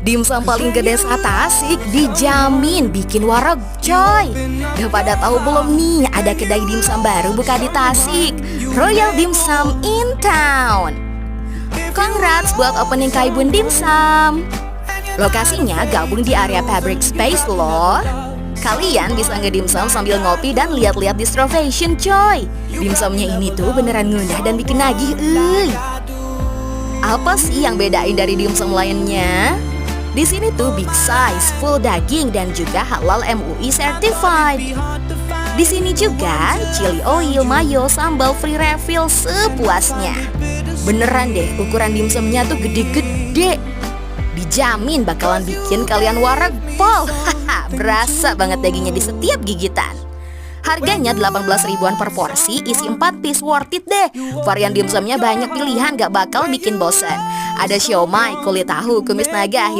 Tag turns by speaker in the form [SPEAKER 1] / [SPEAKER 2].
[SPEAKER 1] Dimsum paling gede Tasik dijamin bikin wareg coy. Udah pada tahu belum nih ada kedai dimsum baru buka di Tasik, Royal Dimsum in Town. Congrats buat opening Kaibun Dimsum. Lokasinya gabung di area Fabric Space loh. Kalian bisa ngedimsum sambil ngopi dan lihat-lihat distro fashion coy. Dimsumnya ini tuh beneran ngunyah dan bikin nagih Apa sih yang bedain dari dimsum lainnya? Di sini tuh big size, full daging dan juga halal MUI certified. Di sini juga chili oil, mayo, sambal free refill sepuasnya. Beneran deh, ukuran dimsumnya tuh gede-gede. Dijamin bakalan bikin kalian wareg pol. Berasa banget dagingnya di setiap gigitan. Harganya 18 ribuan per porsi, isi 4 piece, worth it deh. Varian dimsumnya banyak pilihan, gak bakal bikin bosan. Ada siomay, kulit tahu, kumis naga,